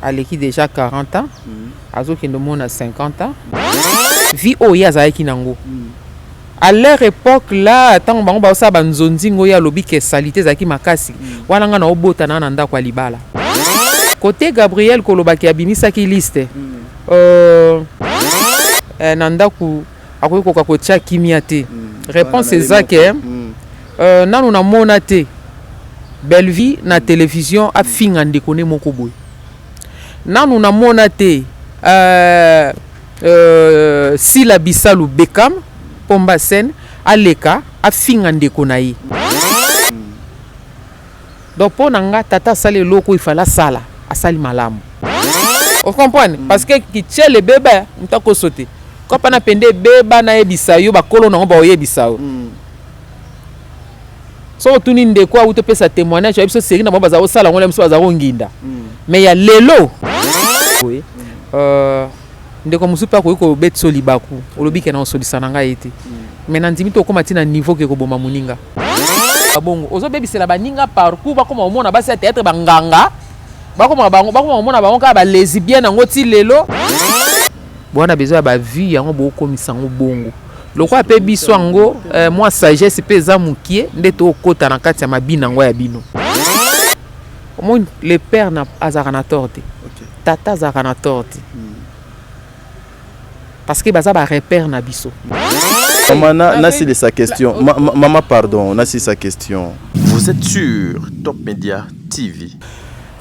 Aleki déjà 40 ans, Azoki Ndomon a 50 ans. Vie Oya Zaeki Nango. À leur époque là, tant que bango sa banzonzi ngoya lobi ke salité zaki makasi. Wana nga na obota na nanda kwa libala. Côté Gabriel Kolobaki abimisa ki liste. Nanda ku akoyi ko kotia kimia te. Réponse exacte. Nanu na mona te. Belle vie na télévision a finga ndekone moko boy. Nanu na mona te Sila Bisalu Bekam Pomba Sen Aleka a finga ndeko na ye. Donc pour nanga tata sali loko il fallait sala asali malamu. Vous comprenez? Parce que qui tient le bébé mtako sauter. Quand on a pendé bébé na ebisa yo ba kolo na ba oyebisa yo. So tuni ndeko a utepe sa témoignage biso série na ba za osala ngole mso za nginda. Mais ya lelo oui. Ndeko musupa ko ko betso libaku olobi ke na osolisa nanga ete. Mais nandimi to koma tina niveau ke ko boma muninga. Bongo ozo bebisela baninga parcours ba koma omona basi ya théâtre banganga. Ba koma omona bango ka ba lesbienne ngoti lelo. Bwana besoin ba vie yango bo komisa ngo bongo. Lokwa pe biso ngo moi sagesse pe za mukie ndeto okota na kati ya mabina ngo ya bino. Comment le père na azarana torte. Tata azarana torte. Parce que baza ba repère na biso. Maman, Nassi de sa question. Maman, pardon, Nassi sa question. Vous êtes sur Top Media TV.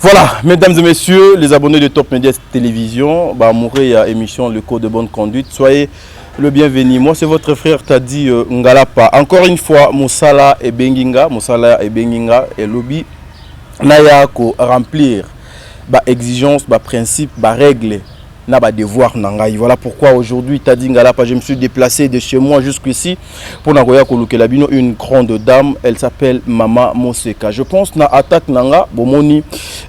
Voilà, mesdames et messieurs, les abonnés de Top Media Télévision, bah mourir à émission Le Code de bonne conduite. Soyez le bienvenu. Moi, c'est votre frère Tadi Ngalapa. Encore une fois, Moussala et Benginga et Lobby Naya ko remplir bah exigence, bah principe, bah règle. Na ba devoir nangai. Voilà pourquoi aujourd'hui Tadi Ngalapa, je me suis déplacé de chez moi jusqu'ici pour nagoya kolukela bino une grande dame, elle s'appelle Mama Moseka. Je pense na attaque nanga bomoni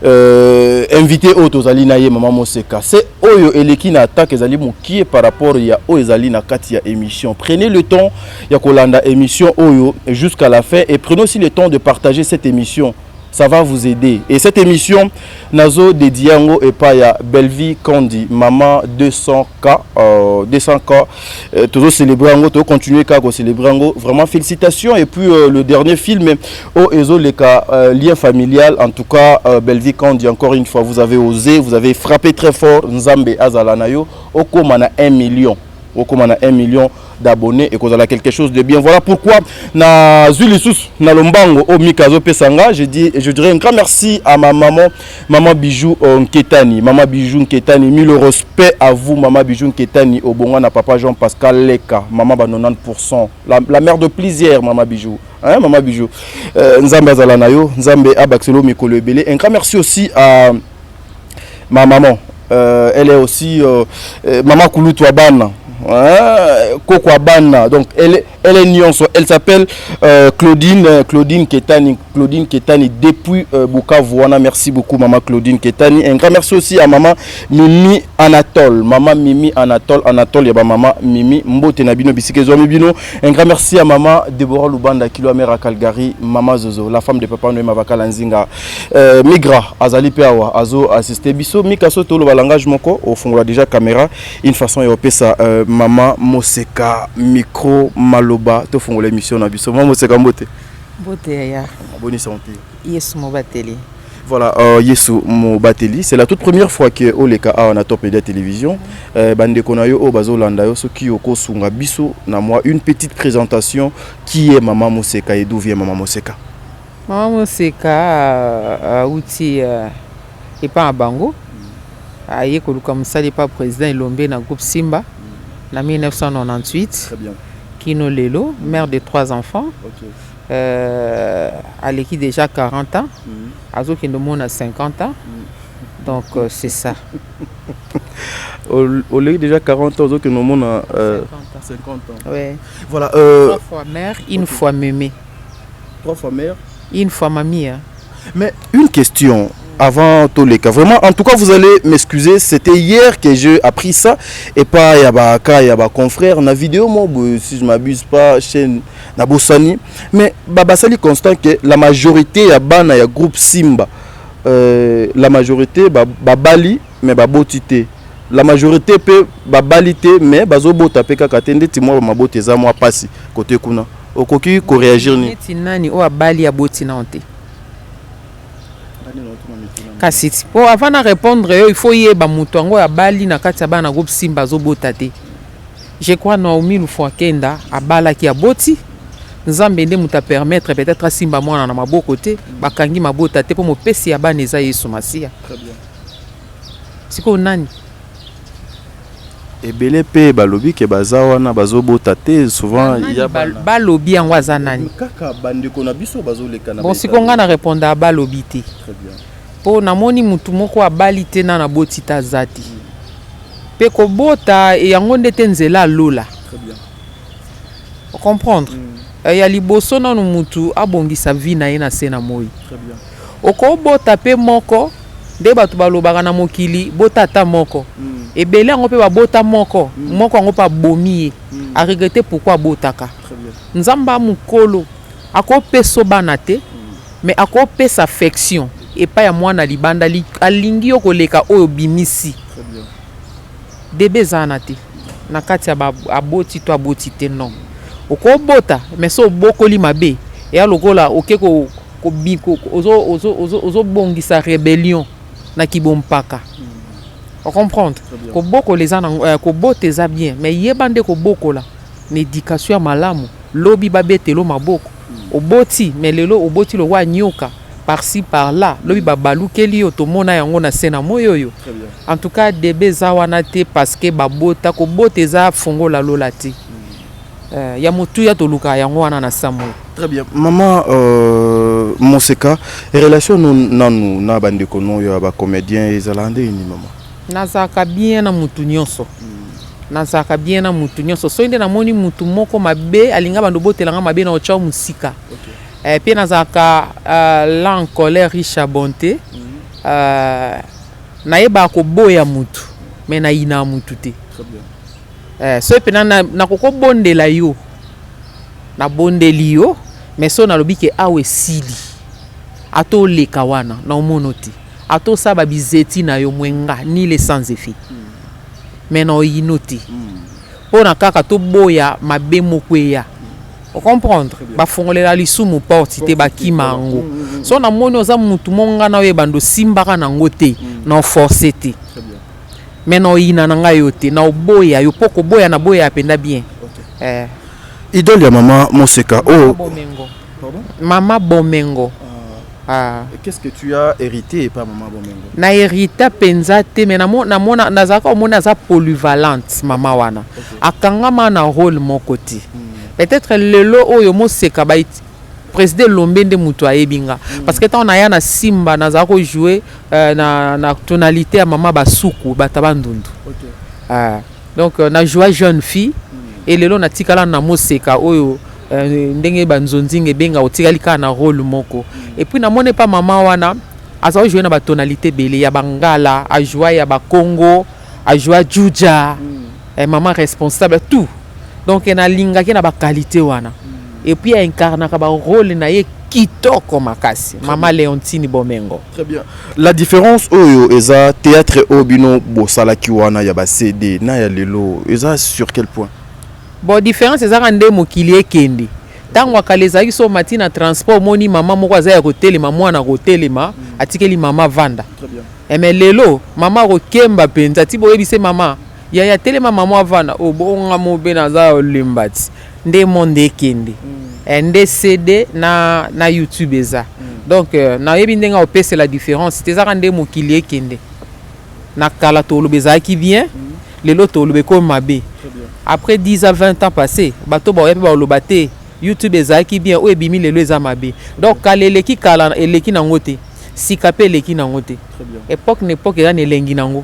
invité Otozali naye Mama Moseka. C'est oyo eleki na attaque ezali mukie par rapport ya o ezali na kati ya émission. Prenez le temps ya kolanda émission oyo jusqu'à la fin et prenez aussi le temps de partager cette émission. Ça va vous aider. Et cette émission, Nazo de Diango et Paya Belvie Kandi, Maman 200K, 200K, toujours célébrer, toujours continuer à célébrer. Vraiment félicitations. Et puis le dernier film, Oh Ezo Leka, lien familial. En tout cas, Belvie Kandi, encore une fois, vous avez osé, vous avez frappé très fort. Nzambe Azalanayo, Okomana 1 million. Okomana 1 million d'abonnés et qu'on a quelque chose de bien. Voilà pourquoi na Zulisus na Lombango au Mikazo Pesanga, je dirais un grand merci à ma maman Bijou Nketani, maman Bijou Nketani, mille respect à vous maman Bijou Nketani au bon na papa Jean-Pascal Leka, maman ba 90%, la mère de plaisir maman Bijou. Hein maman Bijou. Nzambe Azalanayo, Nzambe Abaxelo Mikolo Ebele. Un grand merci aussi à ma maman. Elle est aussi maman Kouloutou Abana. Koko Abana, donc elle est nuance, elle s'appelle Claudine Ketani depuis Bukavu. Merci beaucoup maman Claudine Ketani. Un grand merci aussi à maman Mimi Anatole, Anatole yaba maman Mimi Mbote Nabino Bisikezo Mibino. Un grand merci à maman Deborah Lubanda Kilomètre à Calgary, maman Zozo, la femme de papa Noé Mavakala Nzinga. Migra Azali Peawa Azo assisté biso Mikaso Tolo langage moko au fond déjà caméra une façon européenne ça Maman Moseka micro maloba to fongo l'émission na biso Maman Moseka mbote ya bonne santé Yesu Mobateli. Voilà Yesu Mobateli, c'est la toute première fois que Oleka a na Top Media Télévision bande konayo o bazolanda yo soki yoko sunga biso na moi une petite présentation qui est Maman Moseka et d'où vient Maman Moseka. Maman Moseka outil et pas à Bango. Aye koluka musali pa président Elombe na groupe Simba en 1998. Très bien. Kino Lelo, mère de 3 enfants. OK. Aleki déjà 40 ans. Azo Kindomon a 50 ans. Donc c'est ça. Oleki déjà 40 ans, Azo Kindomon a 50 ans. Ouais. Voilà 3 fois mère, une fois mémé. 3 fois mère, une fois mamie. Hein. Mais une question avant tous les cas. Vraiment, en tout cas, vous allez m'excuser. C'était hier que j'ai appris ça. Et pas, il y a un confrère. Dans la vidéo, moi, si je ne m'abuse pas, chez Nabosani. Mais, Babasali constate que la majorité, il y a un groupe Simba. la majorité babali mais babotité. La majorité peut babalité mais bazobota pe kaka tende ti moi mabote za moi passi côté kuna. Okoki ko réagir ni. Ti nani o abali aboti na onte. Kasi pour avant de répondre il faut yeba mutu ngo abali na kati ya bana groupe Simba zobota te. Je crois Naomi Lufwakenda abala ki aboti. Nzambe nde muta permettre peut-être Simba mwana na maboko te bakangi mabota te pour mo pesi ya bana eza Yesu Masia. Très bien. Siko nani? Ebele pe balobi ke baza wana bazobota te souvent il y a balobi yango aza nani? Kaka bande ko na biso bazoleka na. Bon siko nga na répondre à balobi te. Très bien. Po namoni mutu moko abali te na boti ta zati. Pe ko bota e yango ndete nzela lola. Très bien. Faut comprendre. Ya liboso na mutu abongisa vie na ye na sena moi. Très bien. Oko bota pe moko nde batu balobaka na mokili bota ta moko. Ebele yango pe babota moko, moko yango pa bomi a regretter pourquoi botaka. Très bien. Nzamba mukolo akopeso bana te mais akopesa affection et pas ya mwana libanda alingi yo koleka oyo bimisi. Très bien. Debe zana te na kati ya aboti to aboti te non. Okobota mais so bokoli mabe et alokola okeko ko biko ozo bongisa rébellion na kibompaka. On comprend. Ko boko les ana ko bote za bien mais yebande ko boko la l'éducation malamu lobi babetelo maboko oboti mais lelo oboti lo wa nyoka par-ci par-là lobi babalukeli otomona yango na sena moyoyo. En tout cas debe za wana te parce que babota ko bote za fongo la lola te. Ya mutu ya toluka yango wana na samo. Très bien. Maman Moseka relation nanu na bande kono ya ba comédien ezalande ni maman. Nazaka bien na mutu nyonso. Nazaka bien na mutu nyonso. So inde na moni mutu moko mabe alinga bando botelanga mabe na ocha musika. Okay. Puis nazaka là en colère riche à bonté. Na yeba ko boya mutu mais na ina mutu te. Très bien. So pe na koko bondela yo. Na bondeli yo mais so na lobi ke awe sili. Ato le kawana na omonoti. Ato saba bizeti na yo mwenga ni les sans effet. Mais non inoti. Pona kaka to boya mabe mokweya. On comprendre. Ba fongolela lisumu porte te ba kimango. So na moni oza mutu monga na yebando simbaka na ngote na forcer te. Très bien. Mais non ina na ngayo te na boya yo poko boya na boya apenda bien. Okay. Idole ya maman Moseka. Oh. Bomengo. Pardon? Mama Bomengo. Qu'est-ce que tu as hérité et pas maman Bomengo? Na hérité penza te mais na nazaka omona za polyvalente mama wana. Okay. Akangama na rôle mon côté. Peut-être lelo oyo Moseka ba président Lombende mutu ayebinga parce que tant na ya na Simba nazaka jouer na tonalité ya mama basuku batabandundu. Okay. Donc na jouer jeune fille et lelo na tikala na Moseka oyo ndenge banzonzinge benga otikali ka na rôle moko et puis na mone pas maman wana aza jouer na ba tonalité belé ya bangala a jouer ya ba Congo a jouer juja maman responsable tout donc na linga ki na ba qualité wana et puis incarna ka ba rôle na ye kitoko makasi maman Léontine Bomengo. Très bien. La différence oyo eza théâtre obino bosala ki wana ya ba CD na ya lelo eza sur quel point? Bon différence eza rande mokili ekende tango akalezaki so matina transport moni mama moko aza ya kotelema mwana kotelema atikeli mama vanda. Très bien. Mais lelo mama kokemba penza ti boyebise mama ya telema mama vanda obonga mobe naza olimbati nde monde ekende nde CD na YouTube eza donc na yebi ndenga opese la différence eza rande mokili ekende na kala to lobezaki bien lelo to lobeko mabe. Après 10 à 20 ans passés, bato ba yebi ba olobate YouTube ezaki bien o ebimi lelo eza mabe. Donc kaleleki kala eleki nango te. Sikape eleki nango te. Très bien. Époque eza nelengi nango.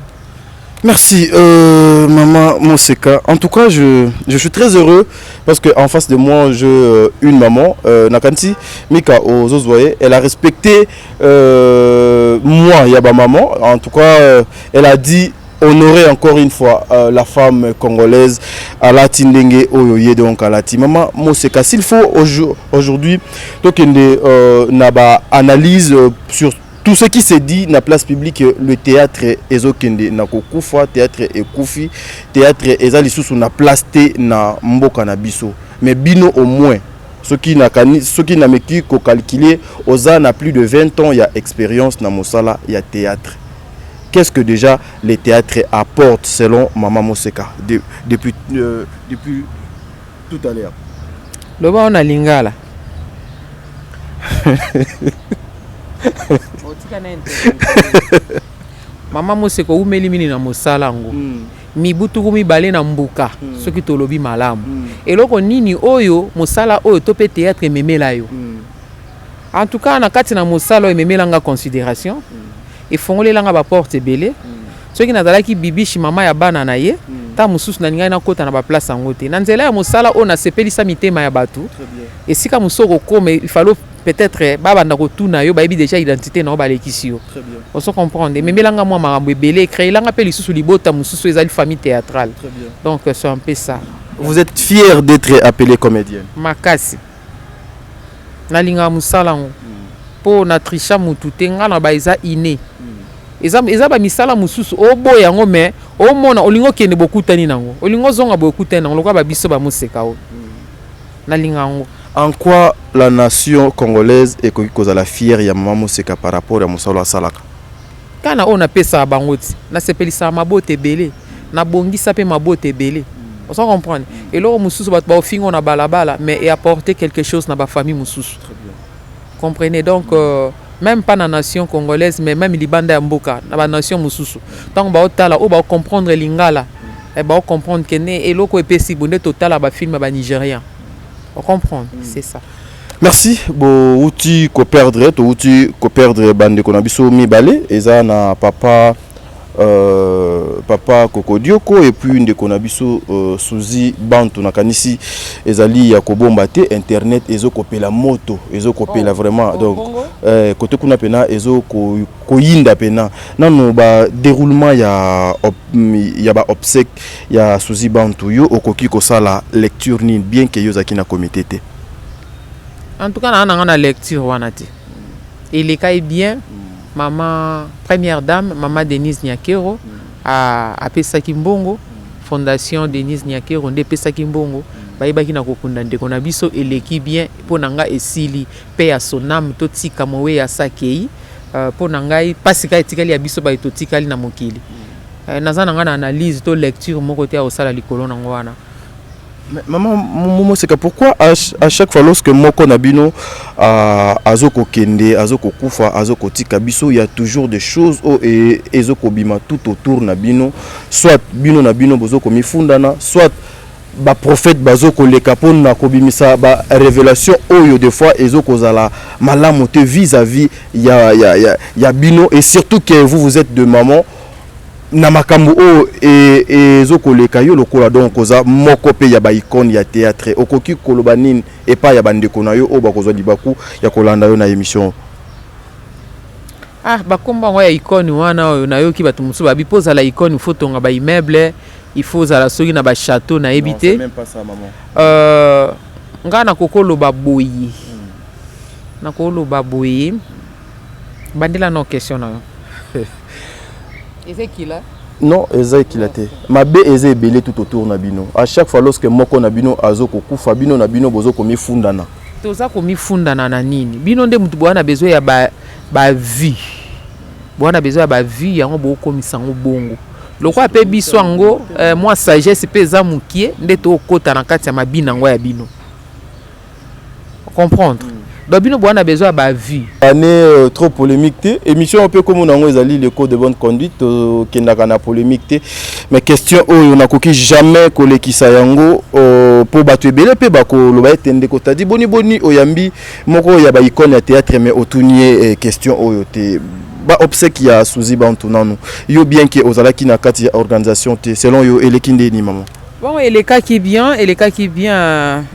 Merci maman Moseka. En tout cas, je suis très heureux parce que en face de moi, j'ai une maman Nakanti Mika Ozozwaye. Elle a respecté moi Yaba maman. En tout cas, elle a dit honorer encore une fois la femme congolaise à la Tindenge Oyoye donc à la Maman Moseka. S'il faut aujourd'hui donc une analyse sur tout ce qui se dit na place publique, le théâtre ezokende na kokufa, théâtre ekufi, théâtre ezali susu na place te na mboka na biso. Mais bino au moins, ceux qui n'a meki ko calculer oza na plus de 20 ans, il y a expérience na mosala, il y a théâtre. Qu'est-ce que déjà les théâtres apportent selon Maman Moseka depuis tout à l'heure? Le ba on a lingala. Maman Moseka umeli mini na mosala ngo. Mibutu kumi bale na mbuka soki tolobi malamu. Eloko nini oyo mosala oyo tope théâtre memela yo. En tout cas na kati na mosala oyo memela nga considération. Et fongole langa ba porte belé ceux qui nazala ki bibishi mama ya bana na ye ta mususu na ninga na kota na ba place angote na nzela ya mosala o na sepelisa mitema ya batu et sika musoko comme il fallait peut-être baba ndako tuna yo ba yebi déjà identité na ba lekisi yo on se comprendre mais melanga moi marambo belé créer langa pe lisusu libota mususu ezali famille théâtrale donc c'est un peu ça. Vous êtes fier d'être appelé comédienne? Makasi na linga musala ngo po na trisha mutu tenga na ba eza iné eza ba misala mususu oboya ngo mais o mona olingo kende bokutani nango olingo zonga bokutani nango lokwa ba biso ba Moseka o na linga ngo. En quoi la nation congolaise est kozala fière ya Maman Moseka par rapport à mosala salaka? Kana on a pesa bangoti na sepelisa mabote belé na bongisa pe mabote belé on s'en comprendre et là mususu ba ofingo na balabala mais et apporter quelque chose na ba famille mususu. Comprenez donc même pas la nation congolaise mais même libanda mboka na ba nation mususu donc ba otala o ba comprendre lingala et ba comprendre que né et loko epesi bonde total ba film ba nigérien on comprend c'est ça. Merci bo outi ko perdre bande ko na biso mibale eza na papa papa Kokodioko et puis ndeko na biso Suzi Bantu na kanisi ezali ya kobomba te internet ezokopela moto ezokopela vraiment donc côté kuna pena ezoko koyinda pena nano ba déroulement ya ba obsèque ya Suzi Bantu yo okoki ko sala lecture ni bien que yo zaki na comité te. En tout cas na lecture wana te et les cas bien. Maman première dame maman Denise Nyakero a pesaki mbongo fondation Denise Nyakero nde pesaki mbongo bayibaki na kokunda ndeko na biso eleki bien po nanga esili pe ya sonam totika mowe ya sakei po nanga pasika etikali ya biso ba totikali na mokili nazana nga na analyse to lecture moko te ya osala likolo nango wana. Maman Moseka, pourquoi à chaque fois lorsque moko nabino azoko kende azoko kufa azoko tika biso il y a toujours des choses et ezoko bima tout autour nabino soit bino nabino bozoko mifundana soit ba prophète bazoko leka pona kobimisa ba révélation oyo des fois ezoko zala malamu te vis-à-vis ya bino et surtout que vous êtes de maman na makambo o et zoko leka yo lokola donc koza moko pe ya ba icône ya théâtre okoki koloba nini et pas ya bandeko na yo o ba kozwa libaku ya kolanda yo na émission. Bakomba ngo ya icône wana oyo na yo ki batu musu ba bipoza la icône photo nga ba immeuble il faut za la soki na ba château na habité. Même pas ça maman. Nga na kokolo ba boyi. Na kokolo ba boyi. Bandela no question na yo. Ezekila? Non, Ezekila te. Mabe eze belé tout autour na bino. À chaque fois lorsque moko na bino azoko kufa bino na bino bozo komi fundana. Toza komi fundana na nini? Bino nde mutu bwana besoin ya ba vie. Bwana besoin ya ba vie yango bo komisa ngo bongo. Lokwa pe biso ngo moi sagesse pe za mukie nde to kota na kati ya mabina ngo ya bino. Comprendre? Donc bino bwana besoin ya ba vie. Année trop polémique te. Émission un peu comme on a ezali le code de bonne conduite kendaka na polémique te. Mais question oyo na koki jamais kolekisa yango po batu ebele pe bako loba etende ko tadi boni oyambi moko ya ba icône ya théâtre mais otunie question oyo te. Ba obsèque ya Suzi Bantu nanu. Yo bien que ozalaki na kati ya organisation te selon yo elekinde ni maman. Bon, et les cas qui bien,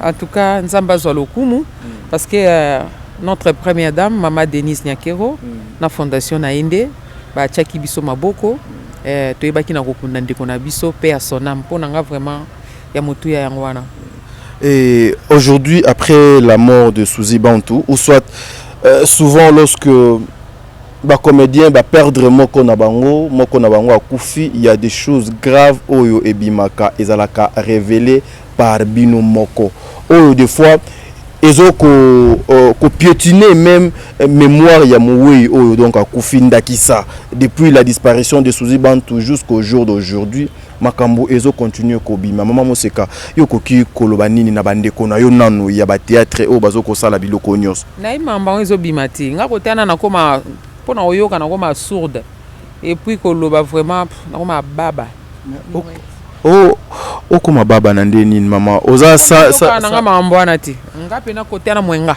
en tout cas, Nzamba Zolokumu, parce que notre première dame, Maman Denise Nyakero, na fondation na Inde, ba Tchaki Biso Maboko, toyebaki na kokunda ndeko na biso pe à son âme, pour nanga vraiment ya motu ya yangwana. Et aujourd'hui, après la mort de Suzi Bantu, ou soit souvent lorsque ba comédien ba perdre moko na bango akufi, il y a des choses graves oyo ebimaka ezalaka révélé par bino moko oyo des fois ezo ko piétiner même mémoire ya moué oyo donc akufi ndakisa depuis la disparition de Suzy Bantu jusqu'au jour d'aujourd'hui. Makambo ezo continue ko bima mama moseka yo koki koloba nini na bandeko na yo nanu ya ba théâtre o bazo ko sala biloko nyos na imamba ezo bimati nga kotana na koma pona oyoka na koma sourde et puis koloba vraiment na koma baba o koma baba na ndeni mama oza sa na nga maambwana ti nga pena kotana mwenga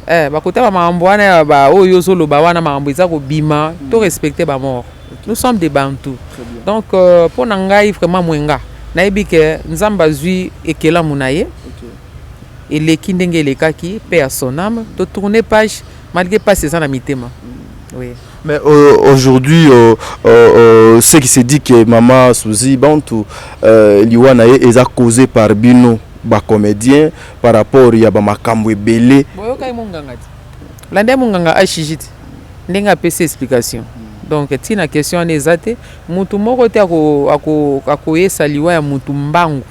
ba kotana maambwana ya ba oyo zo loba wana maambo eza ko bima to respecter ba mort. Nous sommes des Bantous. Donc, pour Nangaï, vraiment, mwenga. Naïbi que Nzamba zui ekela munaye. Et les kindenge les kaki, paix à son âme. De tourner page, malgré pas ces ans à mi-tema. Oui. Mais aujourd'hui, ce qui se dit que Maman Suzy Bantu, Liwanaye, est causé par Bino, ba comédien, par rapport à Makamwe Belé. Boyoka munganga. L'ande munganga a chijit. N'enga PC explication. Donc tina question nezate mutu moko te ako yesaliwa ya mutu mbangu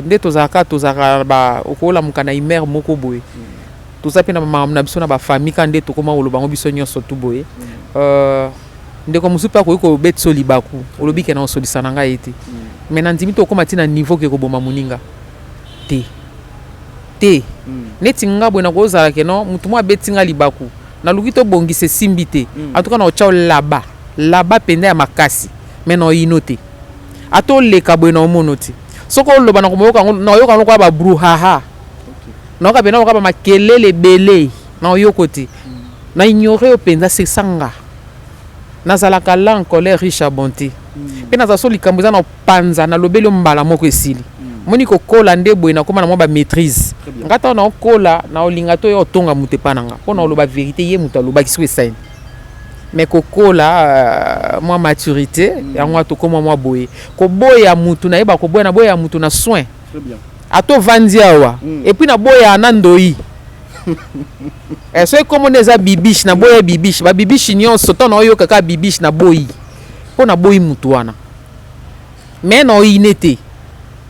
nde tozaka ba okola mukana imer moko boye toza pe na mama na biso na ba famille kan nde tokoma olobango biso nyonso tu boye nde ko musupa ko betso libaku olobi ke na osolisa na ngai ete mais na ndimi to koma tina niveau ke ko boma muninga te neti nga bwe na ko zala ke no mutu mo betinga libaku na lukito bongi se simbite en tout cas na ochao là-bas pende ya makasi mais na inote ato leka bwe na omonoti soko loba na komoyoka na yoka lokwa ba brouhaha na ka bena ka ba makelele belé na yokoti na ignorer openda se sanga na zalaka la en colère riche à bonté pe na zaso likambo za na panza na lobelo mbala moko esili moni ko kola nde boye na koma na mo ba maîtrise ngata na kola na olinga to yo tonga mutepa nanga pona oloba vérité ye muta loba kiswe saine mais ko kola moi maturité ya moi to koma moi boye ko boya mutu na yeba ko boya na boya mutu na soin très bien ato vandia wa et puis na boya na ndoi so comme neza bibiche na boya bibiche ba bibiche nyonso to na yo kaka bibiche na boyi pona boyi mutu wana mais na inete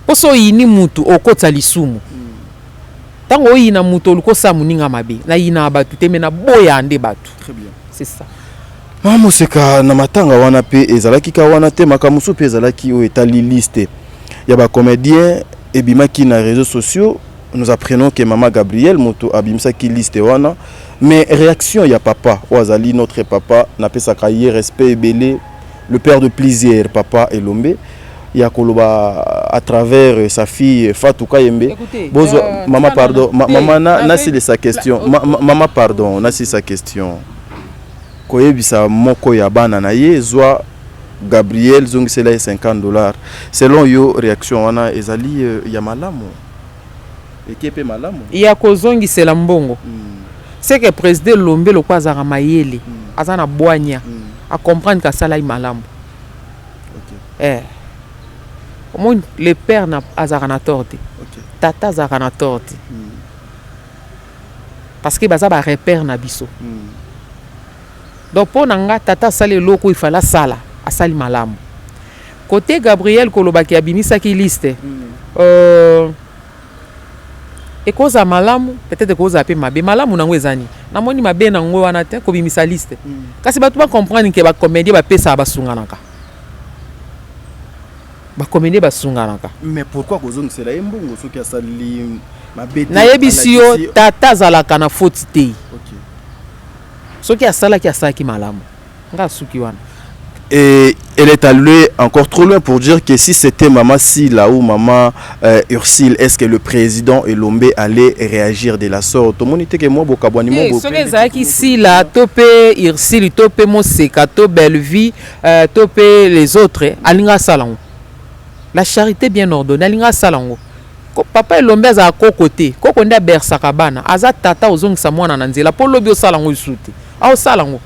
poso yini mutu okota lisumu tango oyina mutu olukosa muninga mabe na yina batu te mena boya ande batu très bien c'est ça mama moseka na matanga wana pe ezalaki ka wana te makamusu pe ezalaki o etali liste ya ba comédien ebimaki na réseaux sociaux. Nous apprenons que maman Gabriel moto abimsaki liste wana mais réaction ya papa Oazali notre papa na pesa kaye respect ebele le père de plaisir papa Elombe ya koloba à travers sa fille Fatou Kayembe. Bozo maman pardon maman na c'est sa question maman pardon na c'est sa question koyebisa moko ya bana na ye zwa Gabriel zongisela $50 selon yo réaction wana ezali ya malamu ekepe malamu ya kozongisela mbongo c'est que président Lombe lo kwa za mayele azana boanya a comprendre ka sala malamu au moins le père na azana torte tata azana torte parce que baza ba repère na biso donc pour nanga tata sale loko il fallait sala asali malamu côté Gabriel kolobaki abimisa ki liste ekoza malamu peut-être koza pe mabe malamu nango ezani namoni mabe nango wana te ko bimisa liste kasi batu ba comprendre que ba comédie ba pesa ba sunganaka ba comédie ba sunganaka mais pourquoi kozongisela embongo soki asali mabe na yebisio tata zalaka na faute te OK soki asala ki asaki malamu nga suki wana. Et elle est allée encore trop loin pour dire que si c'était maman Sila ou maman Ursule, est-ce que le président Elombe allait réagir de la sorte? Tout le monde était que moi, Bokabouani, moi, ce que ça qui Sila, topé Ursule, topé Moseka, topé Bellevue, topé les autres, alinga salon. La charité bien ordonnée, alinga salon. Papa Elombe a côté, kokonda bersakabana, aza tata ozong samwana nanzela, polo bio salon usuti. Au salon,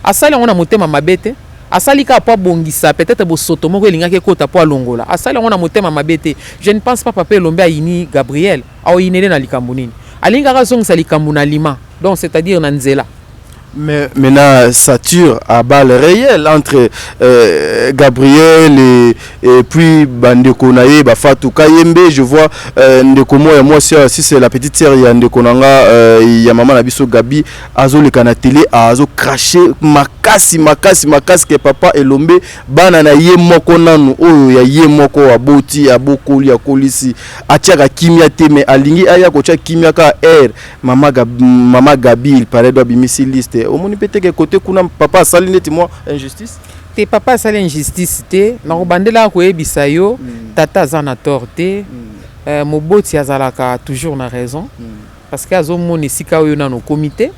a salon on a motema mabete. Asali ka po bongisa peut-être bo soto moko elinga ke kota po alongola asali on a motema mabete. Je ne pense pas papa Elombe a ini Gabriel a inele na likambo nini alinga ka zongisa likambo na lima donc c'est-à-dire na nzela Mais maintenant, ça tire à balles réelles entre Gabriel et puis Bandeko Naye, Fatou Kayembe. Je vois Ndeko Moya, moi si c'est la petite sœur, il y a Ndeko Nanga, il y a maman Nabiso Gabi, Azo le kana télé, Azo craché, makasi que papa Elombe, banana ye moko nanu, oh ya ye moko aboti, abokoli, akolisi, atiaka kimia te, mais alingi aya kocha kimia ka air, mama Gabi, il paraît doit bimisi liste. Au moins peut-être que côté kuna papa sali neti moi injustice te papa sali injustice te na kobandela ko yebisa yo tata zana torte moboti azalaka toujours na raison parce que azomona sika oyo na no comité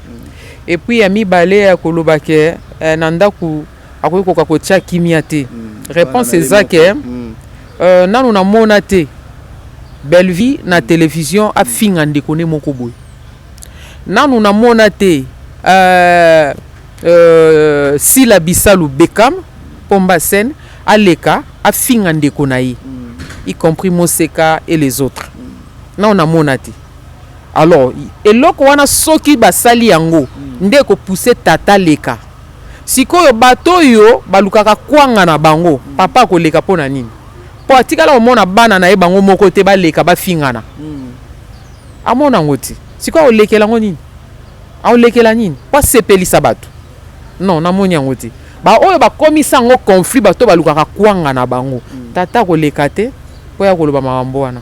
et puis ami balé ya koloba ke nandaku akoki ko tia kimia te réponse ezake nanu na mona te belle vie na télévision a finga ndekone moko boy nanu na mona te si la bisalu Bekam Pomba Sen Aleka a finga ndeko na ye y compris Moseka et les autres na on a monati alors eloko wana soki basali yango ndeko pousser tata leka sikoyo bato yo balukaka kwanga na bango papa ko leka pona nini po atikala omona bana na ye bango moko te baleka ba fingana amona ngoti sikoyo olekela ngoni aolekela nini pa sepelisa bato non na moni yango te ba oyo ba komisa ngo conflit bato balukaka kwanga na bango tata ko lekate po ya koloba makambo wana.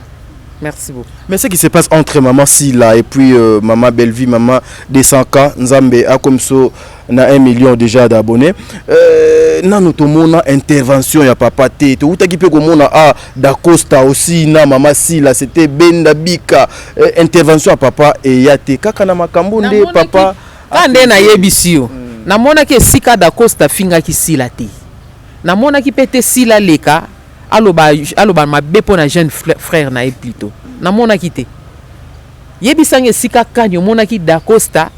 Merci beaucoup. Mais ce qui se passe entre maman Sila et puis maman Bellevie, maman Desanka, Nzambe a comme ça na 1 million déjà d'abonnés. Nanu tomona intervention ya papa te. To utaki pe komona a da Costa aussi na maman Sila c'était Benda Bika intervention à papa et yate kaka na makambo nde papa kande na yebisio. Na mona ke sika da Costa finga ki Sila te. Na mona ki pete Sila leka aloba mabe pona jeune frère na plutôt na mona kité yebisange sika kanyo mona ki da Costa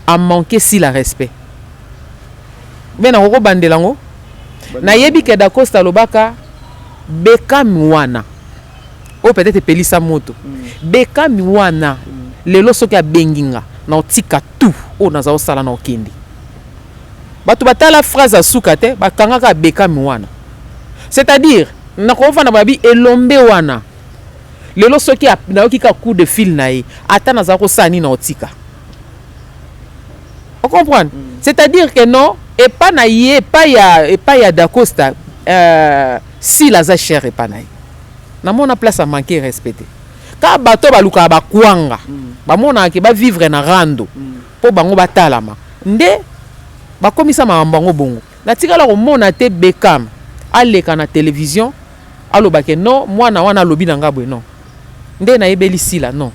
a manqué si la respect bena ko bandelango na yebi ke da Costa lobaka Bekam wana o peut-être pelisa moto Bekam wana lelo soki a benginga na otika tout o naza osala na okindi batu batala phrase asuka te bakangaka Bekam wana. C'est-à-dire, na konfa na babi elombe wana. Lelo soki na okika coup de fil na ye, ata na zako sani na otika. On comprend? C'est-à-dire que non, et pas na ye, pas ya da Costa si la za cher et pas na ye. Na mona place à manquer respecter. Ka bato baluka ba kwanga, ba mona ke ba vivre na rando. Po bango batalama. Nde ba komisa mambango bongo. Na tikala ko mona te Bekam aleka na télévision alobake non mwana wana lobi na ngabwe non nde na yebeli Sila non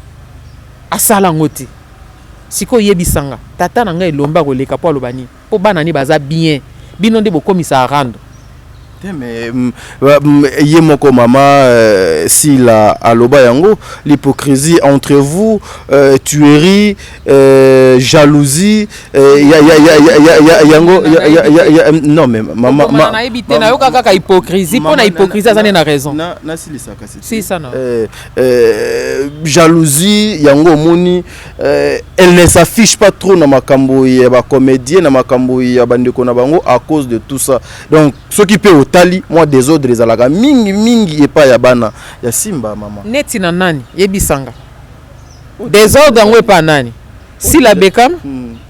asala ngoti siko yebisanga tata na ngai lomba ko leka po alobani po bana ni baza bien bino nde bokomisa rando mais ye moko mama Sila aloba yango l'hypocrisie entre vous tuerie jalousie yango non mais maman na ebité na yo kaka hypocrisie pona hypocrisie azane na raison na silisa kasi si ça non jalousie yango moni elle ne s'affiche pas trop na makambo ya ba comédien na makambo ya bandeko na bango à cause de tout ça donc ce qui peut tali moi des autres les alaka mingi et pas ya bana ya Simba maman neti na nani yebisanga désordre ngwe pa nani si la Bekam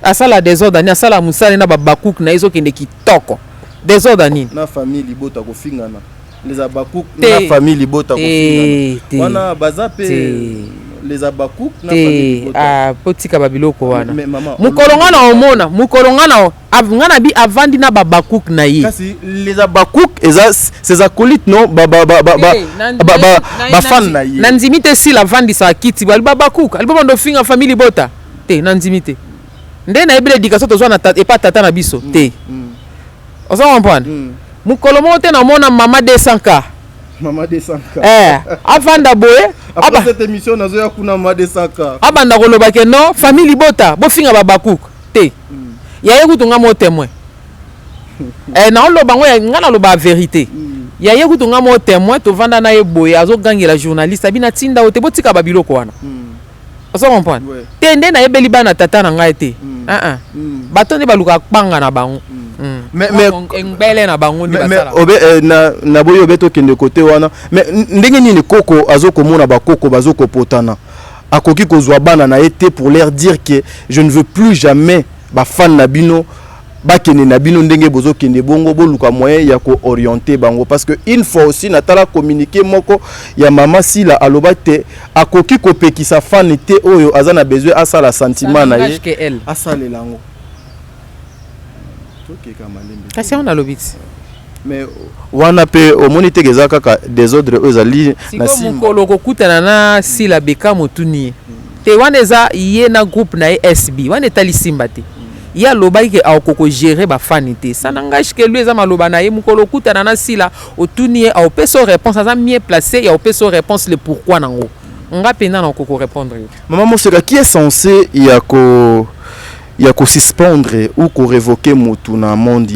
asala désordre ni asala musala na babakuk na izo kende kitoko désordre nini na famille libota ko fingana les abakuk na famille libota ko fingana wana bazape les abakuk na famille libota potika babiloko wana mukolonga na omona mukolonga na ngana bi avandi na babakuk na ye kasi les abakuk ces acolytes non ba fan na ye nanzimite si la vandi sa kiti bali babakuk alibo ndo finga famille libota te nanzimite nde na ebele éducation to zwana et pas tata na biso te ozo comprendre mukolomo te na mona mama 200k Maman 200k. Avanda boye. Après cette émission, nous avons kuna maman 200k. Abanda koloba ke non, famille Libota, bo finga babakuk. Te. Ya yekutunga mo témoin. Na oloba ngo ngana loba vérité. Ya yekutunga mo témoin to vanda na ye boye azo gangela journaliste abina tinda o te botika babiloko wana. ozo comprendre tende na yebeli bana tata na ngai te bato nde baluka kpanga na bango mais ngele na bango ndi basala na boyo obeto kende côté wana mais ndenge nini koko azokomona bakoko bazokopotana akoki kozwa bana na été pour leur dire que je ne veux plus jamais ba fan na bino bakene na bino ndenge bozo kende bongo boluka moyen ya ko orienter bango parce que une fois aussi natala communiquer moko ya mama Sila alobate akoki kopekisa fan te oyo azana besoin asala sentiment na ye asale lango kasi on a lobiti mais wana pe omoni te geza kaka désordre ezali na Sila mukolo kokutana na Sila beka motuni te wana eza ye na groupe na SB wana etali simba te ya loba ke akoko gérer ba fanité ça n'engage que lui eza maloba na ye mukolo kutana na Sila otuni au peso réponse eza mieux placé ya au peso réponse le pourquoi nango nga pena na okoko répondre maman Moseka qui est censé ya ko suspendre ou ko révoquer mutu na monde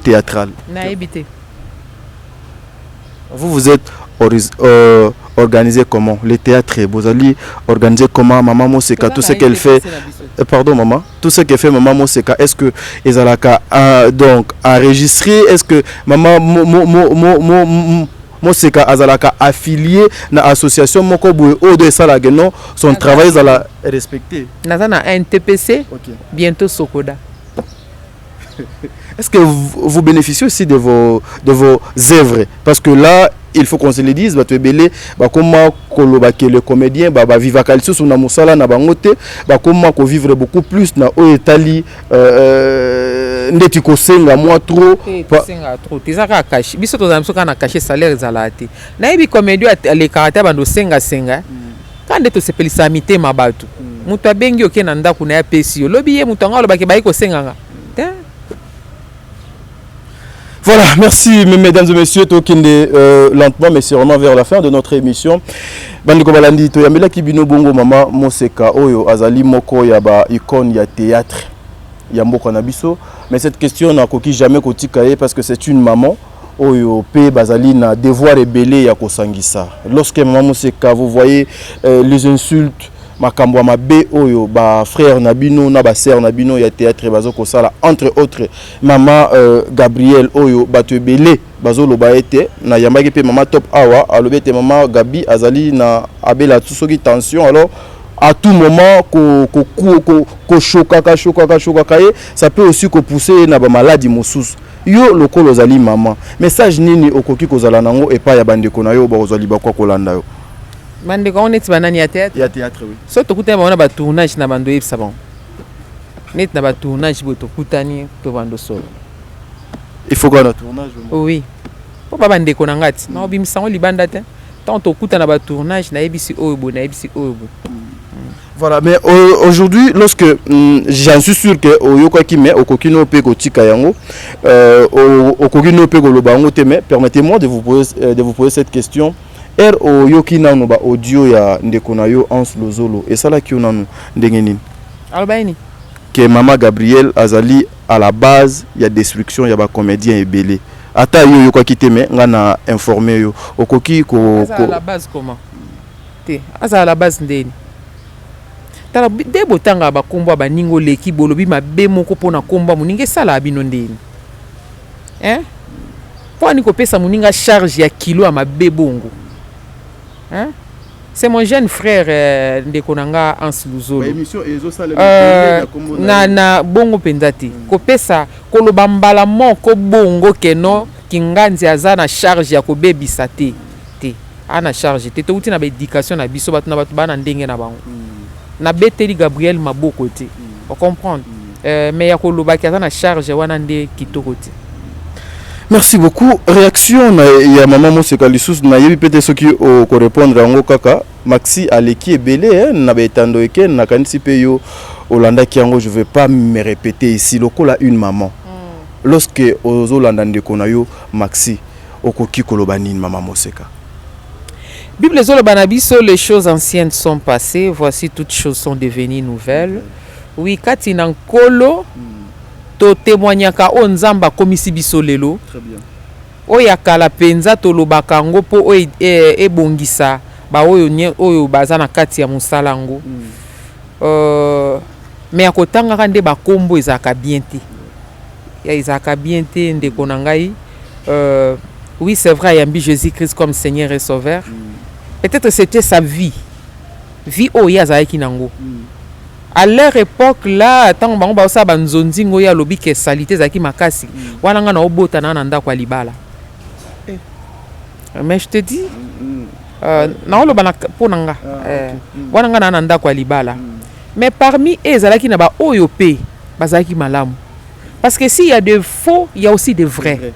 théâtral na ebité vous êtes organisé comment le théâtre Bozali organisé comment maman Moseka tout ce qu'elle fait pardon maman tout ce qu'elle fait maman Moseka est-ce que ezalaka donc enregistré est-ce que maman Moseka azalaka affilié na association moko boye odo esala geno son travail ezala respecté nazana NTPC bientôt Sokoda. Est-ce que vous bénéficiez aussi de vos œuvres parce que là il faut qu'on se le dise bato ebele bakoma koloba ke le comédien ba viva kalisusu na musala na bangote bakoma ko vivre beaucoup plus na oetali ndeti ko senga moi trop senga trop tizaka cash biso to zamso kana cacher salaire zalati na ibi comédien les caractères bando senga quand to sepelisa mité mabatu mutu abengi oke na ndaku na ya pesio lobi ye mutu ngalo baki baiko senga. Voilà, merci mesdames et messieurs, tokende lentement mais sûrement vers la fin de notre émission. Bandiko balandi to yambela kibino bongo mama Moseka oyo azali moko ya ba icône ya théâtre ya mboka na biso, mais cette question n'a koki jamais kotikaye parce que c'est une maman oyo pe bazali na devoir rebelle ya kosangisa. Lorsque maman Moseka vous voyez les insultes makambo mabe oyo ba frère nabino na ba sœur nabino ya théâtre bazoko sala entre autres maman Gabriel oyo batebele bazolo baete na yambaki pe maman Top Awa alobete maman Gabi azali na abela tusoki tension alors à tout moment ko choka kaye ça peut aussi ko pousser na ba maladie mosusu yo lokolo zali maman message nini okoki kozala nango epa ya bandeko na yo ba ozali ba kwa kolanda yo bande ko net banani ya théâtre oui so to kuta ba ba tournage na bando yebisa bon net na ba tournage bo to kutani to bando solo il faut qu'on a tournage oui po ba bande ko na ngati na obimisa ngo libanda te tant to kuta na ba tournage na yebisi oyo na yebisi oyo. Voilà, mais aujourd'hui, lorsque j'en suis sûr que Oyokakime, Okokino Pego Tikayango, Okokino Pego Lobango Teme, permettez-moi de vous poser cette question. Oyokina no ba audio ya Ndekonayo Ans Lozolo, et ça là qui on a nous Ndengenin. Albaini. Que Maman Gabriel Azali à la base, il y a destruction, il y a ba comédien et belé. Ata yo Yokakiteme, ngana informé yo. Okoki ko. À la base comment? Te, à la base ndeni. Tala debo tanga ba komba ba ningo leki bolobi mabe moko pona komba muninge sala bino ndeni. Po ani ko pesa muninga charge ya kilo ya mabe bongo. C'est mon jeune frère Ndekonanga Ans Luzolo. Na bongo pendati. Ko pesa koloba mbala moko bongo keno kinganzi azana charge ya ko bebisa te. Ana charge te to uti na ba éducation na biso batu na batu bana ndenge na bango. Na beteli Gabriel maboko te. On comprendre. Mais ya koloba ki azana charge wana nde kitoko te. Merci beaucoup. Réaction ya maman Moseka lisusu na yebi pete soki ko répondre yango kaka Maxi aleki ebele na betando eke na kanisi pe yo Olanda kiango je vais pas me répéter ici lokola une maman. Lorsque ozolanda ndeko na yo Maxi okoki koloba nini maman Moseka? Bible zoloba na biso les choses anciennes sont passées, voici toutes choses sont devenues nouvelles. Oui, kati na nkolo to témoignaka o nzamba komisi biso lelo. Très bien. Oya kala penza to lobaka ngo po ebongisa ba oyo baza na kati ya musala yango mais akotanga nde ba kombo ezaka bien te ya ezaka bien te ndeko na ngai oui c'est vrai yambi Jésus-Christ comme Seigneur et Sauveur peut-être c'était sa vie oyo azalaki nango à leur époque là tant bango ba sa banzonzi ngo ya lobi ke salité zaki makasi wana nga na obota na ndako ya libala mais je te dis na oloba na ponanga wana nga na ndako ya libala mais parmi eux ezalaki na ba oyo pe bazalaki malamu parce que s'il y a de faux il y a aussi de vrais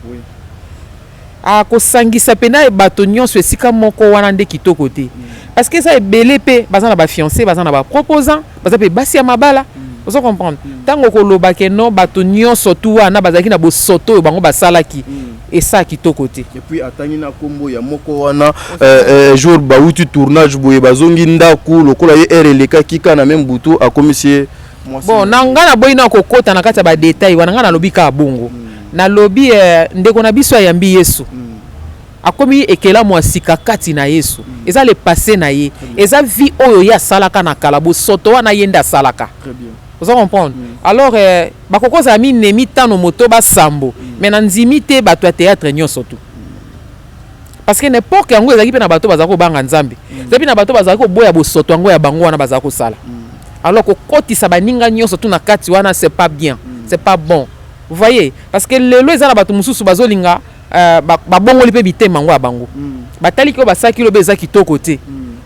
akosangisa pena bato nyonso esika moko wana nde kitoko te parce que ça ebele pe baza na ba fiancé baza na ba proposant baza pe basi ya mabala vous comprendre tango koloba ke non bato nyonso tu wana bazaki na bosoto oyo bango basalaki et ça kitoko te et puis atangi na kombo ya moko wana jour bauti tournage boye bazongi ndaku lokola ye RLK kika na même butu akomisie bon nanga na boyi na kokota na kati ya ba détail wana nga na lobi ka bongo na lobi ndeko na biso ayambi Yesu akomi ekela mwasika kati na Yesu eza le passé na ye eza vie oyo ya salaka na kala bo soto wana yenda salaka très bien vous comprenez alors bakokoza mi nemi tano moto ba sambo mais na nzimi te bato ya théâtre nyonso tu parce que n'importe yango ezaki pe na bato bazako banga nzambe zepi na bato bazako boya bo soto yango ya bango wana bazako sala alors kokotisa baninga nyonso tu na kati wana c'est pas bien c'est pas bon vous voyez parce que lelo eza na bato mususu bazolinga babongoli pe bitema ngo ya bango batali ko basaki lo beza kitoko te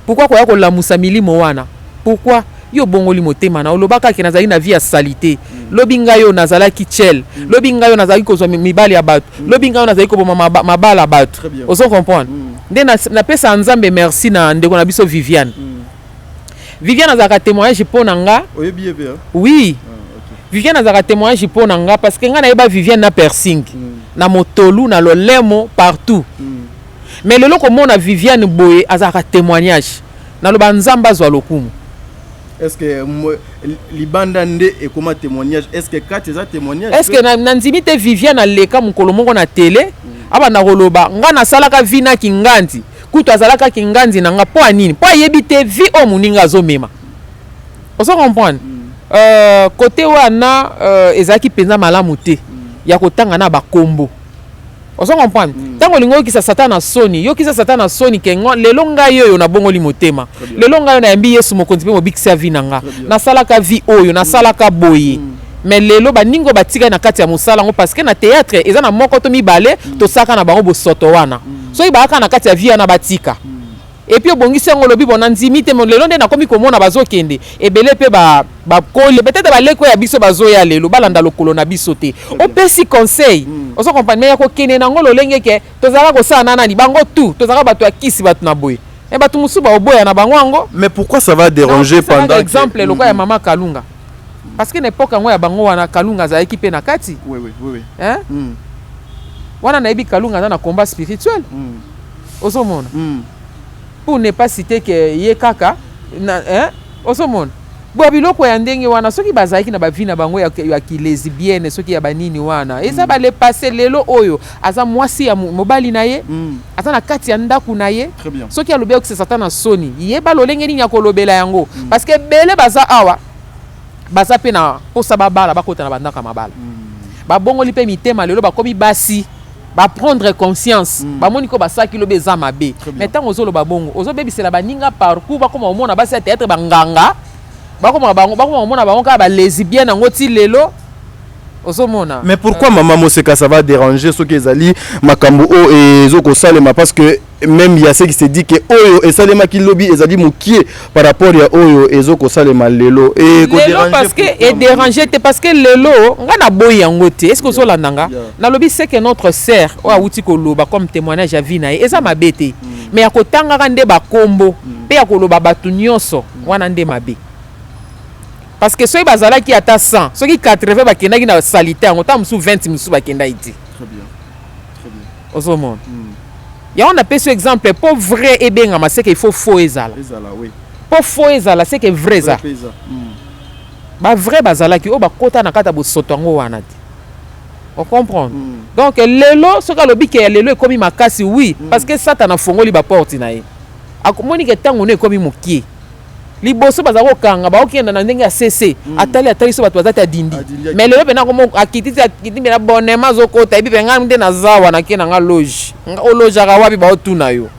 pourquoi koya ko lamusa milimo wana pourquoi yo bongoli motema na olobaka ke nazali na vie ya salité lobinga yo nazala kichel lobinga yo nazali ko zo mibali ya bato lobinga yo nazali ko boma mabala bato oso comprendre nde na pesa nzambe merci na ndeko na biso Viviane azaka témoignage pona nga oui Viviane azaka témoignage pona nga parce que nga na yeba Viviane na piercing na motolu na lolemo partout mais lelo ko mona Viviane boye azaka témoignage na loba nzamba zwa lokumu est-ce que libanda nde et comment témoignage est-ce que quatre za témoignage est-ce que na nzimite Viviane aleka mukolo moko na télé aba na koloba nga na salaka vina kinganzi kutu azalaka kinganzi na nga po anini po yebite vi o muninga zomema oso comprendre côté wana ezaki penza malamu te ya kotanga na bakombo oso comprendre tango lingo kisa satana soni yo kisa satana soni kengo lelo ngai yo na bongoli motema lelo ngai na yambi Yesu mokonzi pe mobikisa vi nanga na salaka vi oyo na salaka boye mais lelo baningo batika na kati ya musala ngo parce que na théâtre eza na moko to mibale to saka na bango bosoto wana so ibaka na kati ya vi na batika et puis obongisi ngo lobi bona nzimi te lelo nde na komi komona bazokende ebele pe ba kole peut-être baleko ya biso bazoya lelo balanda lokolo na biso te opesi conseil oso comprendre mais ya ko kene na ngo lolenge ke tozala ko sana na libango tout tozala bato akisi bato na boye et bato musuba oboya na bango ngo mais pourquoi ça va déranger pendant exemple le quoi ya mama Kalunga parce que n'époque ngo ya bango wana Kalunga za équipe na kati oui hein wana na ebi Kalunga na combat spirituel oso mona pour ne pas citer que ye kaka hein osomona bo biloko ya ndenge wana soki bazaki na bavi na bango ya ki lesbienne soki ya banini wana eza ba le passer lelo oyo aza mwasi ya mobali na ye aza na kati ya ndaku na ye soki alobe ko satana soni ye ba lolenge ni ya kolobela yango parce que bele baza awa baza pe na posa babala bakota na bandaka mabala ba bongo lipe mitema lelo bakomi basi ba prendre conscience ba moniko ba saki lo beza mabe mais tant ozo lo ba bongo ozo bebisela baninga parcours ba koma omona ba théâtre banganga ba koma omona ba onka ba lesbienne ngoti lelo ozo mona mais pourquoi maman Moseka ça va déranger ceux qui ezali makambo o ezoko salema parce que même il y a ceux qui se dit que oyo esalema ki lobby ezali mukie par rapport ya oyo ezoko salema lelo et ko déranger parce que et déranger te parce que lelo nga na boy yango te est-ce que so la nanga na lobby c'est que notre sœur o awuti ko loba comme témoignage à vie na eza mabete mais akotanga kande ba kombo pe akoloba batu nyonso wana nde mabe parce que soki bazalaki ata 100 soki 80 bakendaki na salité yango ta musu 20 musu bakenda iti très bien ozo mona ya on appelle ce exemple pour vrai et bien mais c'est qu'il faut faux ezala oui pour faux ezala c'est que vrai ça ba vrai bazalaki o bakota na kata bo soto ngo wana ti on comprend donc lelo soka lobi ke lelo ekomi makasi oui parce que Satan a fongoli ba porte na ye akomoni ke tango ne komi mokie liboso baza kokanga baokenda na ndenge ya cc atali so bato bazati adindi mais lelo pena komo akititi mena bonema azokota ebi penga nde na zawa na ke na nga loge olojaka wapi baotuna yo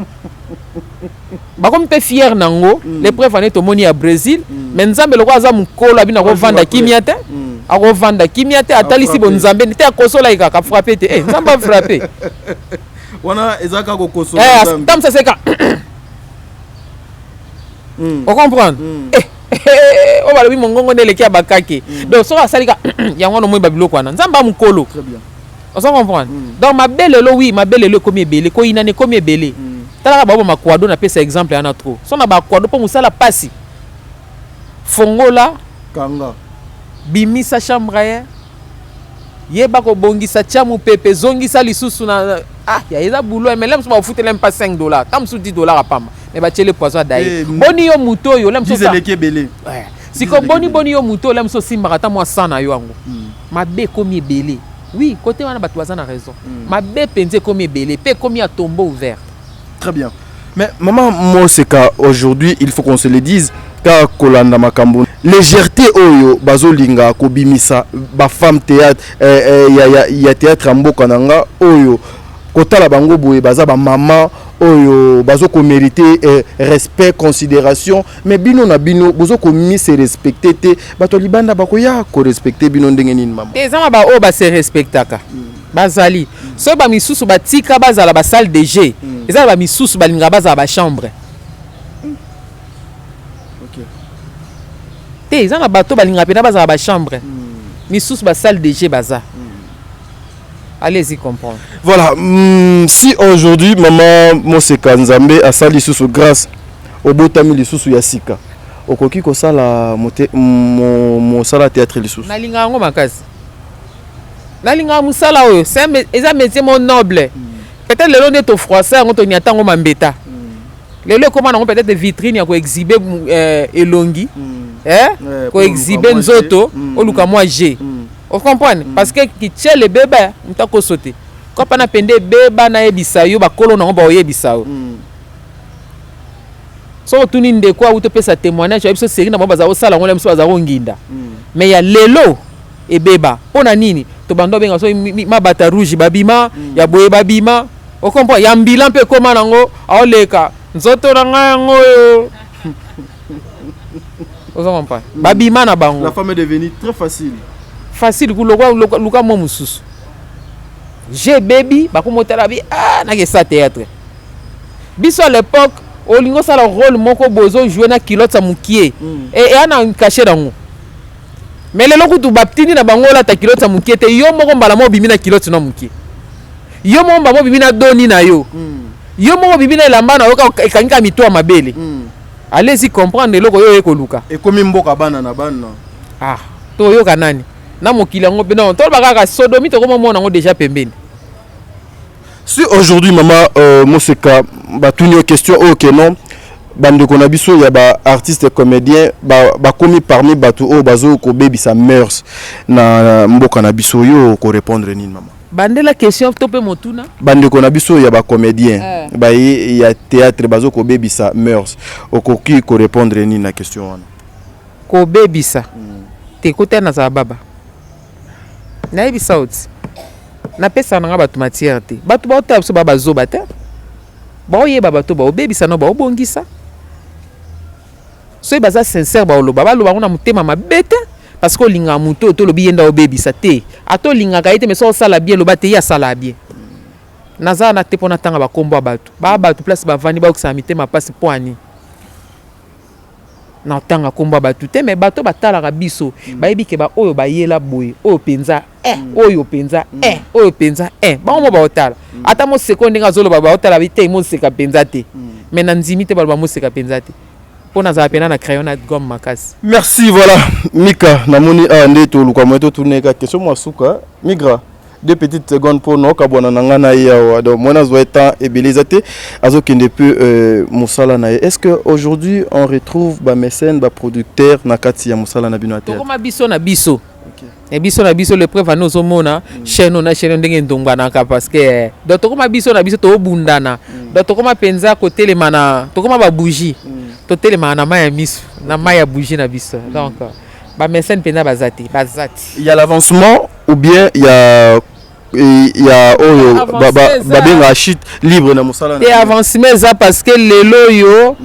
bakomi mpe fier nango l'épreuve ane tomoni ya Brésil mais nzambe loko aza mokolo abi na kovanda kimia te akovanda kimia te atalisi bo nzambe te akosola ikaka frappe te nzambe afrappe wana ezaka kokosola tam ça c'est quand on comprend o balobi mongongo ndeleki ya bakake donc soki asalika yango wana omoi babiloko wana nzambe amokolo on comprend donc mabelelo oui mabelelo ekomi ebele koyinana ekomi ebele talaka babo makwado napesa exemple yana trop so na bakwado mpo mosala pasi fongola kanga bimisa chambre ye yeba kobongisa tia mopepe zongisa lisusu na ya eza boulot mais lemso bafutela mpa $5 ta mosusu $10 apamba mais batiele poison adaye boni yo moto oyo lemso siko boni yo moto lemso simbaka ta mwa 100 na yo yango mabe ekomi ebele oui côté wana bato baza na raison mabe penze ekomi ebele mpe ekomi ya tombeau ouvert. Très bien. Mais maman Moseka, aujourd'hui, il faut qu'on se le dise, car Kolanda Makambo, légèreté oyo bazolinga kobimisa ba femme théâtre ya théâtre mboka nanga oyo kotala bango boye baza ba maman oyo bazo ko mériter respect considération mais bino na bino bozo ko mi se respecter te bato libanda bakoya ko respecter bino ndenge nini maman ezama ba o ba se respectaka bazali so ba misusu batika bazala ba salle de jeu ezala ba misusu balinga bazala ba chambre te ezala bato balinga pena bazala ba chambre misusu ba salle de jeu baza. Allez-y comprendre. Voilà, si aujourd'hui maman Moseka Nzambe a sali sous grâce au botami lisusu ya sika okoki ko sala mo sala théâtre lisusu na linga ngo makasi na linga musala oyo c'est eza métier mon noble peut-être le long de ton français ngo to nyata ngo mambeta lelo koma na ngo peut-être vitrine ya ko exhiber elongi ko exhiber nzoto oluka moi G. On comprend parce que qui tient le bébé mtako sauter quand pas na pende beba na ebisa yo ba kolo na ba oyebisa yo so tuni ndeko auto pesa témoignage ebiso série na baza osala ngole mso baza nginda mais ya lelo e beba pona nini to bando benga so mabata rouge babima ya boye babima on comprend ya mbilan pe koma nango aoleka nzoto na ngo yo on comprend babima na bango la femme est devenue très facile pour luka mo mususu j'ai baby bakomotala bi na ke sa théâtre biso à l'époque olingo sala rôle moko bozo jouer na kilote mukie et ana caché dango mais lelo kutu baptini na bango la ta kilote mukie te yo moko mbala mo bimi na kilote na mukie yo moko mbala mo bimi na doni na yo yo moko bimi na elamba na yo ekangika mito mabele allez-y comprendre loko yo ekoluka et comme mboka bana na bana to yo kanani na mokili yango pe non to bakaka sodomi to komo mona ngo déjà pembeni. Si aujourd'hui maman Moseka batuni question OK non bande ko na biso ya ba artiste comédien ba komi parmi batu o bazo ko bebisa mœurs na mboka na biso yo ko répondre nini maman bande la question to pe motuna bande ko na biso ya ba comédien ba ya théâtre bazo ko bebisa mœurs okoki ko répondre nini na question wana ko bebisa te kote na za baba na ebisa oti na pesa na nga batu matière te batu ba otala biso baba zoba te ba oyeba bato ba obebisa no ba obongisa so baza sincère ba oloba ba loba ngona mutema mabete parce que linga muto to lobi yenda obebisa te ato linga ka ite mais so sala bien loba te ya sala bien naza na te pona tanga ba kombo bato ba bato place ba vani ba okisa mitema passe poani na tanga kombo bato te mais bato batala biso ba yebike ba oyo ba yela boye oyo penza oyo penza oyo penza ba mo ba otala ata mo seconde nga zolo ba otala bite mo seka penza te mais na nzimi te ba mo seka penza te pona za pena na crayon na gomme makasi. Merci. Voilà Mika namoni ande to luka mo to tourner ka question mo suka migra 2 petites secondes pour nous kabona nangana ya donc mona zo temps et belezate azokende peu musala na. Est-ce que aujourd'hui on retrouve ba mécène ba producteur na kati ya musala na bino théâtre ko ma biso na biso et biso na biso le preuve nous omona chaîne na chaîne ndenge ndongbanaka parce que donc tokoma biso na biso to bundana donc tokoma penza côté les mana tokoma ba bougie to telema na maya miso na maya bougie na biso donc ba mécène penza bazati il y a l'avancement ou bien il y a babenga chute libre na musala et avancement ça parce que lelo yo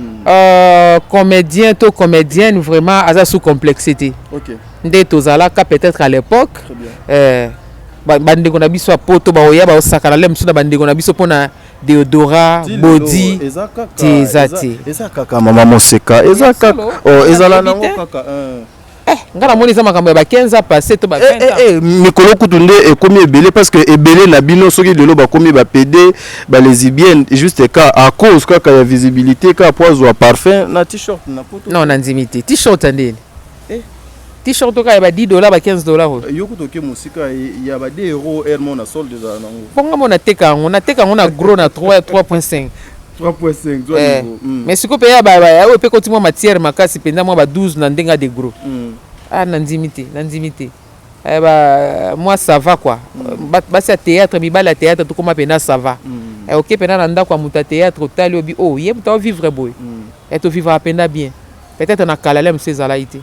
comédien to comédienne vraiment aza sous complexité. OK. Nde tozalaka peut-être à l'époque bandeko na biso poto ba oya ba osakana le msuna bandeko na biso pona déodorant body tezati ezaka mama Moseka ezaka ezala nango kaka ngana moni za makambo ya ba 15 ans passé to ba 20 ans mikolo kutunde ekomi ebele parce que ebele na bino soki lelo ba komi ba PD ba lesbienne juste ka à cause kaka ya visibilité ka poizo parfum na t-shirt na poto non na nzimité t-shirt ndeni t-shirt to ka ya ba $10 ba $15 yoko toke musika ya ba 2 euros hermon na solde za nango ponga mona teka ngo na gros na 3.5 mais siko pe ya ba o pe ko timo matière makasi penda mo ba 12 na ndenga de gros na nzimité ba moi ça va quoi ba sa théâtre mi ba la théâtre to koma pena ça va OK pena na ndako muta théâtre tali obi ye muta vivre boy et to vivre pena bien peut-être na kalalem ces alaité.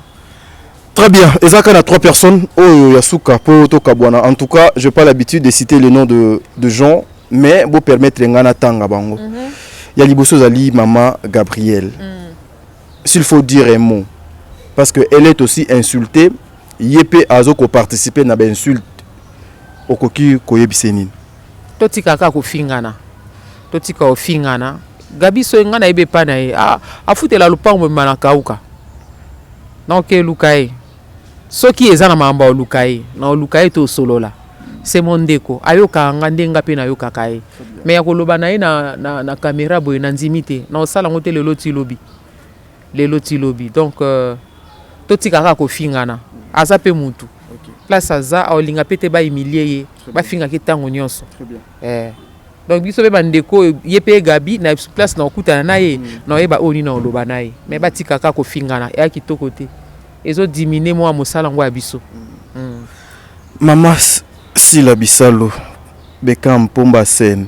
Très bien. Ezaka na 3 personnes oh yasuka po to kabwana. En tout cas, je n'ai pas l'habitude de citer le nom de gens, mais pour permettre ngana tanga bango. Il y a liboso zali maman Gabrielle. S'il faut dire un mot parce que elle est aussi insultée, yepé azoko participer na ba insulte okoki koyebisenini. Totika ka ko fingana. Totika o fingana. Gabi so ngana ebe pa na ye. Afutela lupango manaka uka. Na oke lukai. Soki eza na mamba lukai, na lukai to solola. C'est mon déco. Ayoka ngandenga pe na yoka kai. Mais ya koloba na ye na caméra boy na nzimité. Na osala ngote le loti lobby. Le loti lobby. Donc totika ka ko fingana. Aza pe mutu. Place aza olinga pete ba humilier ye. Ba finga ki tango nyonso. Très bien. Donc biso be bandeko yepe Gabi na place na okuta na ye na yeba oni na oloba na ye. Mais ba tika ka ko fingana ya kitoko te. Ezo diminuer moi mosala ngo ya biso. Mama Sila Bisalo Beka Mpomba Sen.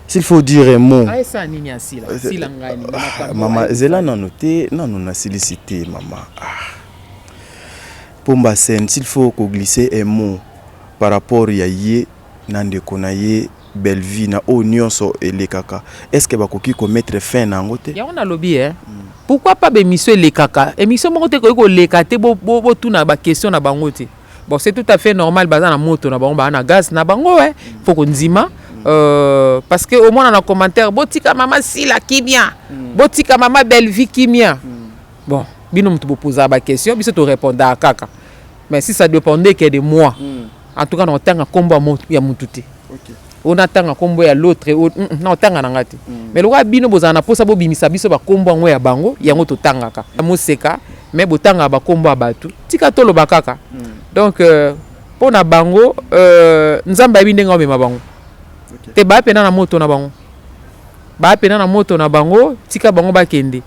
S'il faut dire un mot. Ça nini asila. Sila ngani. Maman zela na noté non na silicité maman. Pomba Sen, s'il faut qu'on glisser un mot par rapport à yé nandeko na ye belle vie na nyonso ele kaka. Est-ce que bakoki ko mettre fin na ngote? Ya on a lobby Pourquoi pas émission les kaka? Émission monte ko le kate bo tout na ba question na bangote. Bon c'est tout à fait normal baza na moto na bango ba na gaz na bango faut qu'on nzima parce que au moins dans les commentaires botika maman Sila qui bien. Botika maman belle vie qui bien. Bon, bino mtu poser ba question, biso to répondre à kaka. Mais si ça dépendait que de moi. En tout cas on tanga kombo ya mututi. OK. On attend kombo ya l'autre non tanga ngati. Mais le roi bino bozana posa bo bimisa biso ba kombo ngo ya bango yango to tangaka. Moseka mais botanga ba kombo abatu. Tika tolo bakaka. Donc pour na bango nzamba bindenga mema bango. Te ba pena na moto na bango. Ba pena na moto na bango tika bango bakende.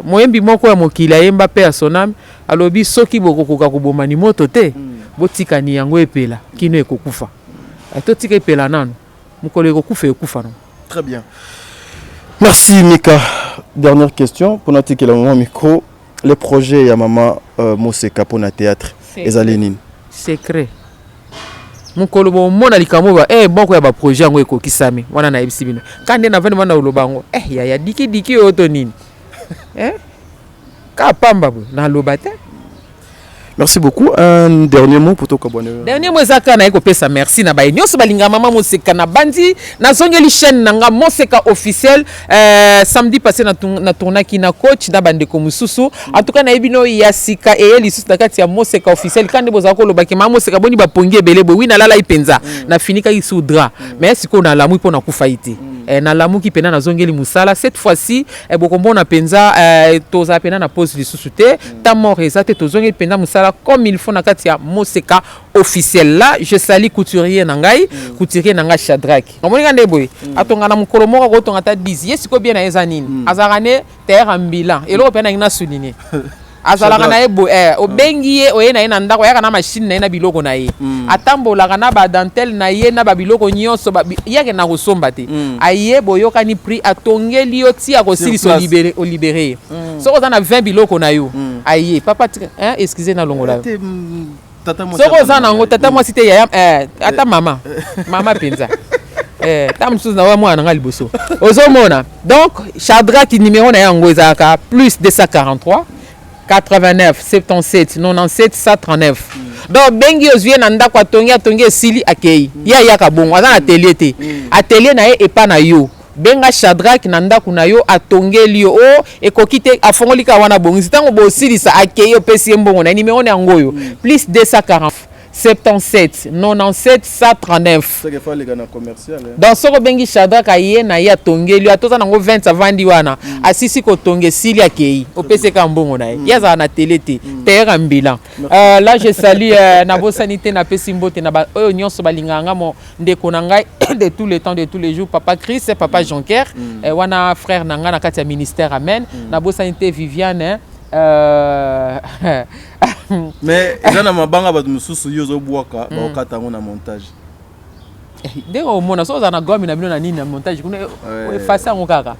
Moyembi moko ya mokila yemba pe sonam alobi soki bokokoka kuboma ni moto te botika ni yango epela kino ekokufa. Totika epela nanu mukolo ekokufa ekufa non. Très bien. Merci Mika. Dernière question pour notre que le moment micro les projets ya maman Moseka pour na théâtre ezalenine. Secret. Mukolo bo mona likambo ba boko ya ba projet yango ekokisami wana na ebisi bino. Kande na vene wana ulobango ya diki oto nini. Ka pamba bo na lobate. Merci beaucoup. Un dernier mot pour toi, Kabouane. Dernier mot, Zaka na eko pesa merci na baye. Nyonso balinga mama Moseka na bandi na zongeli chaîne nanga Moseka officiel samedi passé na tournaki na coach na bande ko mususu. En tout cas na ebino ya sika e lisusu na kati ya Moseka officiel kandi bozako lobaki mama Moseka boni ba pongi ebele bo wi na lala ipenza na finika isudra. Mais siko na lamu ipo na kufaiti. Na lamu ki pena na zongeli musala cette fois-ci bokombo na penza toza pena na pose lisusu te ta mort ezate to zongeli pena musala comme il faut na katia Moseka officiel là je salue couturier nangai couturier nanga Shadrack omoni ngande boy atonga na mukolo moko ko tonga ta 10 yesiko bien na ezanini azarane terre ambulant et l'européen na souligner azalaka na ye obengi ye oye na ye na ndako oyaka na machine na ye na biloko na ye atambolaka na badantele na ye na babiloko nyonso yake na kosomba te aye boyokani prix atongeli yo ti akosilisa olibere ye soki oza na 20 biloko na yo aye papa excuse na longola yo soki oza nango tata mwasi te yaya ata mama mpenza ta mosusu na wa mwana nga liboso ozomona donc Shadrack numéro na yango ezalaka plus 243 89 77 97 139 donc bengi ozwie na ndako atongi esili akei ya yaka bongo aza na atelier te atelier na ye epa na yo benga Shadrack na ndako na yo atongeli yo ekoki te afongoli ka wana bongisi ntango bosilisa akei opesi ye mbongo na numéro na yango oyo plus 240 77 97 139 donc soko bengi Shadrack aye na ye atongeli atoza nango 20 avandi wana asisi kotonga esili akei opesi ka mbongo na ye yazala na tele te teyaka mbila là je salue na bosani te napesi mbote na oyo nyonso balinganga mo ndeko na ngai de tous les temps de tous les jours papa Chris et papa Jonker wana frère na nga na kati ya ministère amen na bosani te Viviane mais ezana mabanga bato mususu yo zobwaka bakata ngo na montage ndenge omona so za na gomi na bino na nini na montage kuna efasa ngo kaka